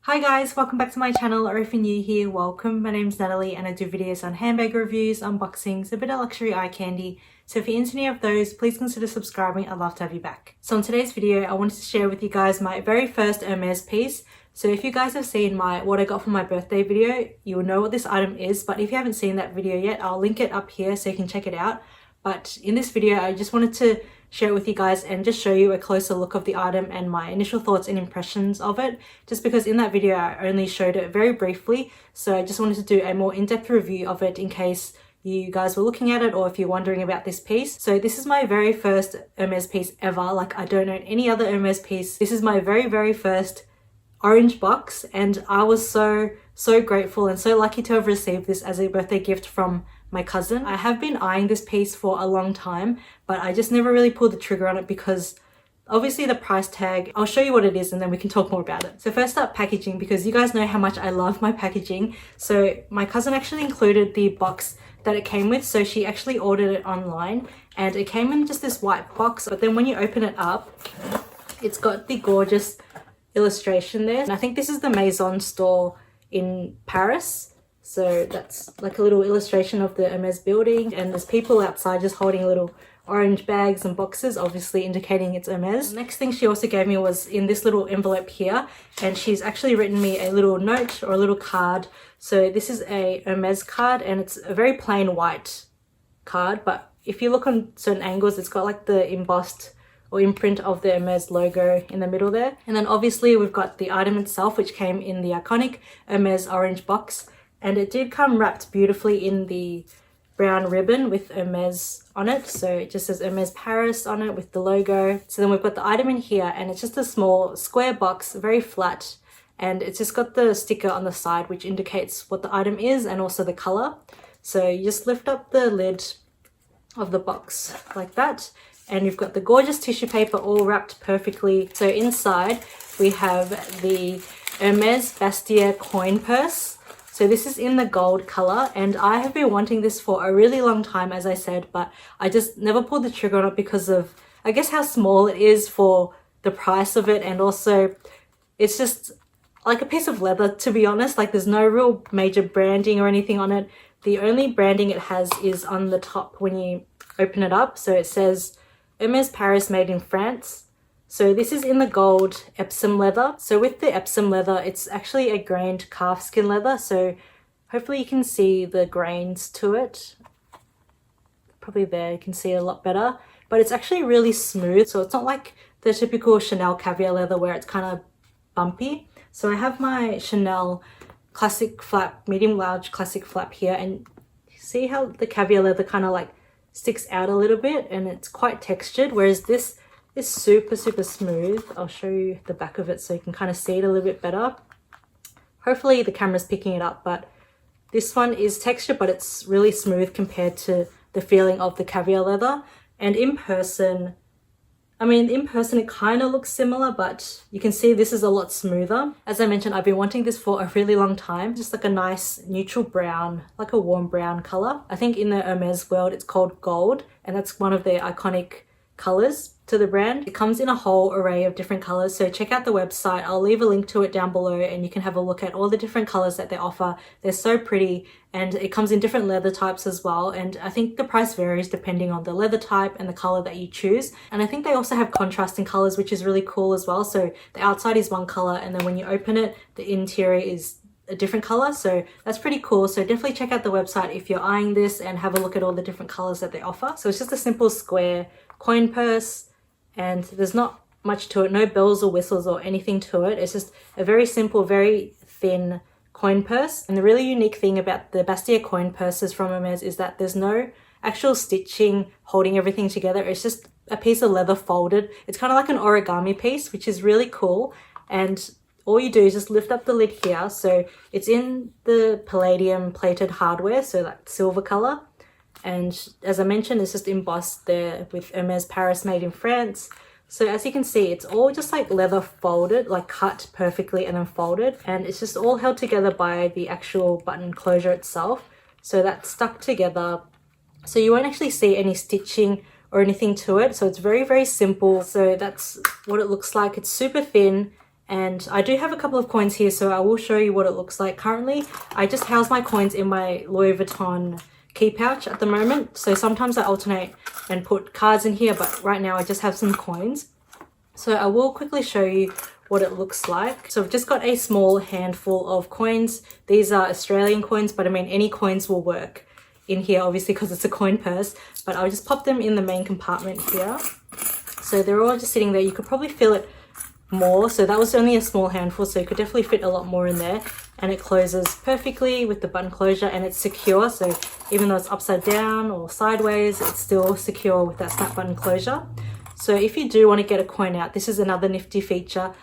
Hi guys, welcome back to my channel, or if you're new here, welcome. My name's Natalie and I do videos on handbag reviews, unboxings, a bit of luxury eye candy. So if you're into any of those, please consider subscribing. I'd love to have you back. So in today's video, I wanted to share with you guys my very first Hermes piece. So if you guys have seen my what I got for my birthday video, you will know what this item is. But if you haven't seen that video yet, I'll link it up here so you can check it out. But in this video, I just wanted to share it with you guys and just show you a closer look of the item and my initial thoughts and impressions of it, just because in that video I only showed it very briefly. So I just wanted to do a more in-depth review of it in case you guys were looking at it or if you're wondering about this piece. So this is my very first Hermes piece ever. Like, I don't own any other Hermes piece. This is my very first orange box, and I was so grateful and so lucky to have received this as a birthday gift from my cousin. I have been eyeing this piece for a long time, but I just never really pulled the trigger on it because obviously the price tag. I'll show you what it is and then we can talk more about it. So first up, packaging, because you guys know how much I love my packaging. So my cousin actually included the box that it came with. So she actually ordered it online and it came in just this white box, but then when you open it up, it's got the gorgeous illustration there. And I think this is the Maison store in Paris. So that's like a little illustration of the Hermes building, and there's people outside just holding little orange bags and boxes, obviously indicating it's Hermes. The next thing she also gave me was in this little envelope here, and she's actually written me a little note or a little card. So this is a Hermes card and it's a very plain white card, but if you look on certain angles, it's got like the embossed or imprint of the Hermes logo in the middle there. And then obviously we've got the item itself, which came in the iconic Hermes orange box. And it did come wrapped beautifully in the brown ribbon with Hermes on it. So it just says Hermes Paris on it with the logo. So then we've got the item in here, and it's just a small square box, very flat. And it's just got the sticker on the side, which indicates what the item is and also the color. So you just lift up the lid of the box like that. And you've got the gorgeous tissue paper all wrapped perfectly. So inside we have the Hermes Bastia Coin Purse. So this is in the gold color, and I have been wanting this for a really long time, as I said, but I just never pulled the trigger on it because of, I guess, how small it is for the price of it. And also it's just like a piece of leather, to be honest. Like, there's no real major branding or anything on it. The only branding it has is on the top when you open it up. So it says Hermes Paris, made in France. So this is in the gold Epsom leather. So with the Epsom leather, it's actually a grained calfskin leather. So hopefully you can see the grains to it. Probably there, you can see it a lot better. But it's actually really smooth. So it's not like the typical Chanel caviar leather where it's kind of bumpy. So I have my Chanel classic flap, medium large classic flap here. And see how the caviar leather kind of like sticks out a little bit, and it's quite textured. Whereas this is super smooth. I'll show you the back of it so you can kind of see it a little bit better. Hopefully the camera's picking it up, but this one is textured, but it's really smooth compared to the feeling of the caviar leather. And in person it kind of looks similar, but you can see this is a lot smoother. As I mentioned, I've been wanting this for a really long time. Just like a nice neutral brown, like a warm brown color. I think in the Hermes world it's called gold, and that's one of their iconic colors to the brand. It comes in a whole array of different colors, so check out the website. I'll leave a link to it down below and you can have a look at all the different colors that they offer. They're so pretty, and it comes in different leather types as well, and I think the price varies depending on the leather type and the color that you choose. And I think they also have contrasting colors, which is really cool as well. So the outside is one color, and then when you open it, the interior is a different color. So that's pretty cool. So definitely check out the website if you're eyeing this and have a look at all the different colors that they offer. So it's just a simple square coin purse, and there's not much to it, no bells or whistles or anything to it. It's just a very simple, very thin coin purse. And the really unique thing about the Bastia coin purses from Hermes is that there's no actual stitching holding everything together. It's just a piece of leather folded. It's kind of like an origami piece, which is really cool. And all you do is just lift up the lid here. So it's in the palladium plated hardware, so that silver color. And as I mentioned, it's just embossed there with Hermes Paris, made in France. So as you can see, it's all just like leather folded, like cut perfectly and then folded. And it's just all held together by the actual button closure itself. So that's stuck together. So you won't actually see any stitching or anything to it. So it's very simple. So that's what it looks like. It's super thin And I do have a couple of coins here, so I will show you what it looks like. Currently, I just house my coins in my Louis Vuitton key pouch at the moment. So sometimes I alternate and put cards in here, but right now I just have some coins. So I will quickly show you what it looks like. So I've just got a small handful of coins. These are Australian coins, but I mean any coins will work in here, obviously, because it's a coin purse. But I'll just pop them in the main compartment here. So they're all just sitting there. You could probably fill it more. So that was only a small handful, so you could definitely fit a lot more in there. And it closes perfectly with the button closure, and it's secure. So even though it's upside down or sideways, it's still secure with that snap button closure. So if you do want to get a coin out, this is another nifty feature.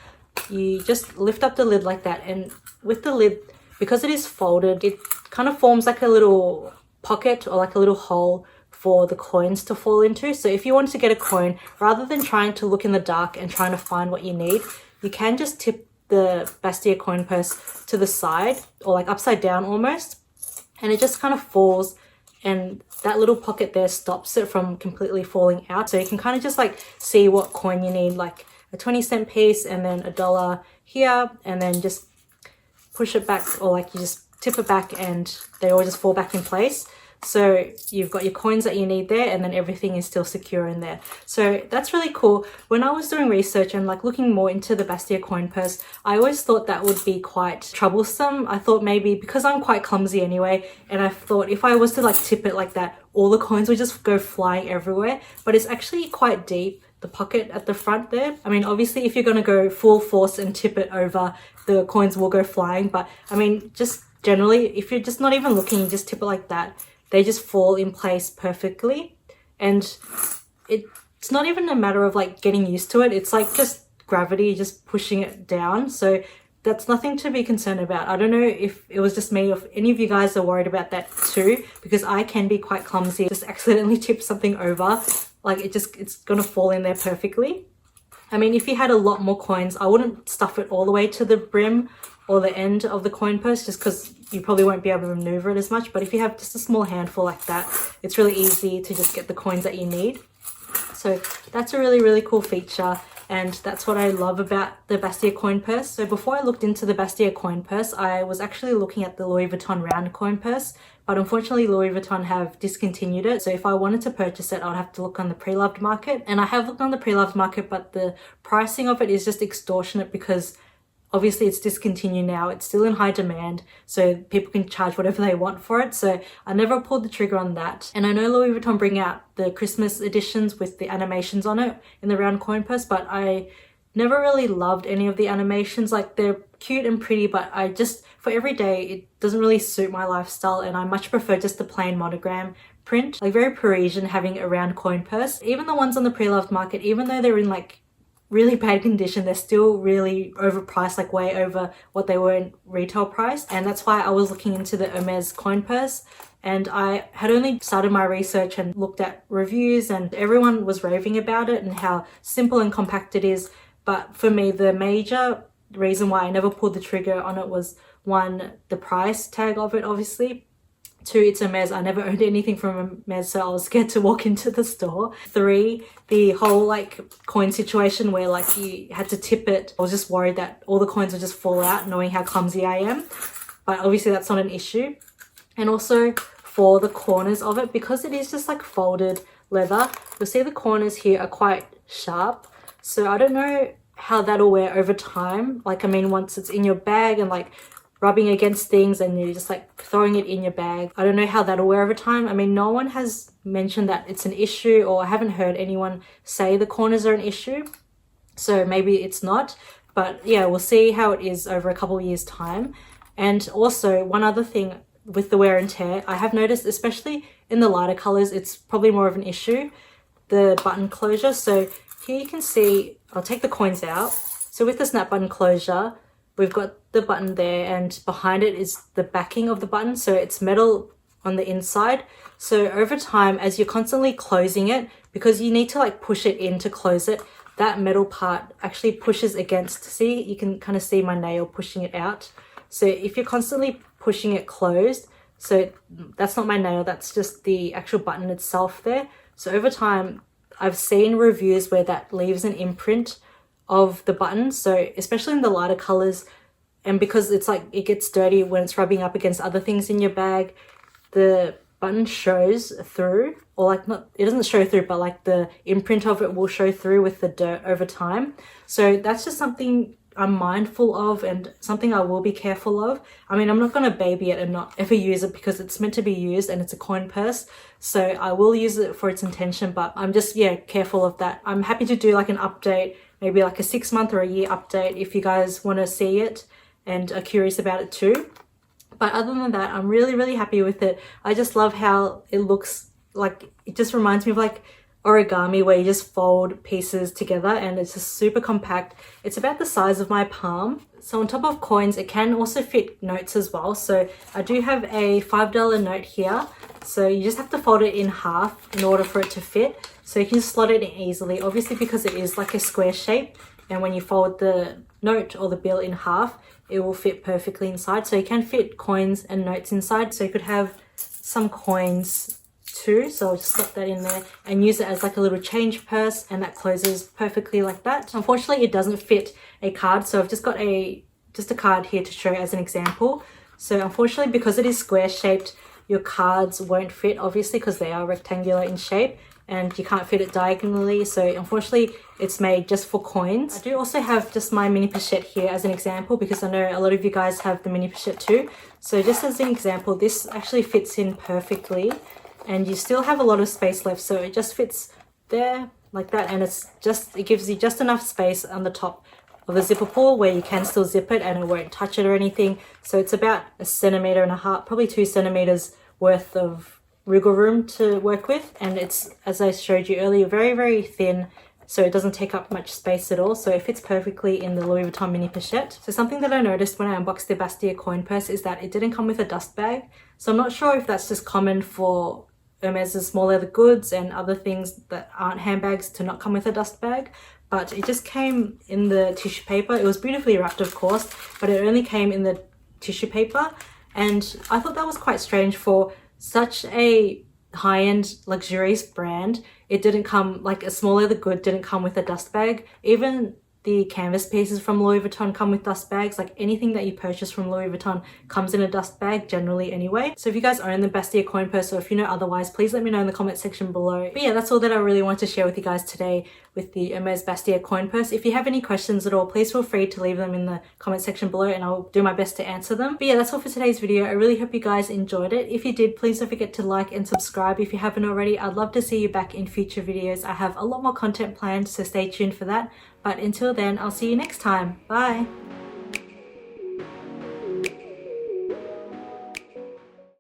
You just lift up the lid like that, and with the lid, because it is folded, it kind of forms like a little pocket or like a little hole for the coins to fall into. So if you want to get a coin, rather than trying to look in the dark and trying to find what you need, you can just tip the Bastia coin purse to the side or like upside down almost, and it just kind of falls, and that little pocket there stops it from completely falling out. So you can kind of just like see what coin you need, like a 20-cent piece and then $1 here, and then just push it back, or like you just tip it back and they all just fall back in place. So you've got your coins that you need there, and then everything is still secure in there. So that's really cool. When I was doing research and like looking more into the Bastia coin purse, I always thought that would be quite troublesome. I thought maybe because I'm quite clumsy anyway, and I thought if I was to like tip it like that, all the coins would just go flying everywhere. But it's actually quite deep, the pocket at the front there. I mean, obviously if you're going to go full force and tip it over, the coins will go flying. But I mean, just generally, if you're just not even looking, you just tip it like that, they just fall in place perfectly. And it's not even a matter of like getting used to it. It's like just gravity just pushing it down. So that's nothing to be concerned about. I don't know if it was just me or if any of you guys are worried about that too, because I can be quite clumsy. Just accidentally tip something over, like it's gonna fall in there perfectly. I mean, if you had a lot more coins, I wouldn't stuff it all the way to the brim or the end of the coin purse, just because you probably won't be able to maneuver it as much. But if you have just a small handful like that, it's really easy to just get the coins that you need. So that's a really, really cool feature, and that's what I love about the Bastia coin purse. So before I looked into the Bastia coin purse, I was actually looking at the Louis Vuitton round coin purse, but unfortunately Louis Vuitton have discontinued it. So if I wanted to purchase it, I'd have to look on the pre-loved market. And I have looked on the pre-loved market, but the pricing of it is just extortionate, because obviously it's discontinued now. It's still in high demand, so people can charge whatever they want for it. So I never pulled the trigger on that. And I know Louis Vuitton bring out the Christmas editions with the animations on it in the round coin purse, but I never really loved any of the animations. Like, they're cute and pretty, but I just, for every day, it doesn't really suit my lifestyle, and I much prefer just the plain monogram print. Like, very Parisian having a round coin purse. Even the ones on the pre-loved market, even though they're in like really bad condition, they're still really overpriced, like way over what they were in retail price. And that's why I was looking into the Hermes coin purse, and I had only started my research and looked at reviews, and everyone was raving about it and how simple and compact it is. But for me, the major reason why I never pulled the trigger on it was, one, the price tag of it, obviously. Two, it's Hermes. I never owned anything from Hermes, so I was scared to walk into the store. Three, the whole like coin situation where like you had to tip it. I was just worried that all the coins would just fall out, knowing how clumsy I am. But obviously that's not an issue. And also for the corners of it, because it is just like folded leather, you'll see the corners here are quite sharp. So I don't know how that'll wear over time. Like, I mean, once it's in your bag and like rubbing against things and you're just like throwing it in your bag, I don't know how that'll wear over time. I mean, no one has mentioned that it's an issue, or I haven't heard anyone say the corners are an issue. So maybe it's not, but yeah, we'll see how it is over a couple of years time. And also one other thing with the wear and tear, I have noticed, especially in the lighter colors, it's probably more of an issue, the button closure. So here you can see, I'll take the coins out. So with the snap button closure, we've got the button there, and behind it is the backing of the button. So it's metal on the inside. So over time, as you're constantly closing it, because you need to like push it in to close it, that metal part actually pushes against. See, you can kind of see my nail pushing it out. So if you're constantly pushing it closed, so that's not my nail, that's just the actual button itself there. So over time, I've seen reviews where that leaves an imprint of the button. So especially in the lighter colors, and because it's like it gets dirty when it's rubbing up against other things in your bag, the button shows through, or like not, it doesn't show through, but like the imprint of it will show through with the dirt over time. So that's just something I'm mindful of and something I will be careful of. I mean, I'm not going to baby it and not ever use it because it's meant to be used and it's a coin purse. So I will use it for its intention, but I'm just, yeah, careful of that. I'm happy to do like an update, maybe like a 6-month or a year update if you guys want to see it and are curious about it too. But other than that, I'm really, really happy with it. I just love how it looks. Like, it just reminds me of like origami, where you just fold pieces together and it's just super compact. It's about the size of my palm. So on top of coins, it can also fit notes as well. So I do have a $5 note here. So you just have to fold it in half in order for it to fit. So you can slot it in easily, obviously because it is like a square shape. And when you fold the note or the bill in half, it will fit perfectly inside. So you can fit coins and notes inside. So you could have some coins too. So I'll just slot that in there and use it as like a little change purse, and that closes perfectly like that. Unfortunately, it doesn't fit a card. So I've just got a card here to show as an example. So unfortunately, because it is square shaped, your cards won't fit, obviously, because they are rectangular in shape and you can't fit it diagonally. So unfortunately, it's made just for coins. I do also have just my mini pochette here as an example, because I know a lot of you guys have the mini pochette too. So just as an example, this actually fits in perfectly and you still have a lot of space left. So it just fits there like that, and it gives you just enough space on the top of the zipper pull where you can still zip it and it won't touch it or anything. So it's about 1.5 centimeters, probably 2 centimeters worth of wriggle room to work with, and it's, as I showed you earlier, very, very thin, so it doesn't take up much space at all. So it fits perfectly in the Louis Vuitton Mini Pochette. So something that I noticed when I unboxed the Bastia Coin Purse is that it didn't come with a dust bag. So I'm not sure if that's just common for Hermes's small leather goods and other things that aren't handbags to not come with a dust bag, but it just came in the tissue paper. It was beautifully wrapped, of course, but it only came in the tissue paper, and I thought that was quite strange for such a high-end luxurious brand. It didn't come, like a small leather good didn't come with a dust bag. Even the canvas pieces from Louis Vuitton come with dust bags. Like anything that you purchase from Louis Vuitton comes in a dust bag generally anyway. So if you guys own the Bastia Coin Purse, or if you know otherwise, please let me know in the comment section below. But yeah, that's all that I really want to share with you guys today with the Hermes Bastia Coin Purse. If you have any questions at all, please feel free to leave them in the comment section below and I'll do my best to answer them. But yeah, that's all for today's video. I really hope you guys enjoyed it. If you did, please don't forget to like and subscribe if you haven't already. I'd love to see you back in future videos. I have a lot more content planned, so stay tuned for that. But until then, I'll see you next time. Bye!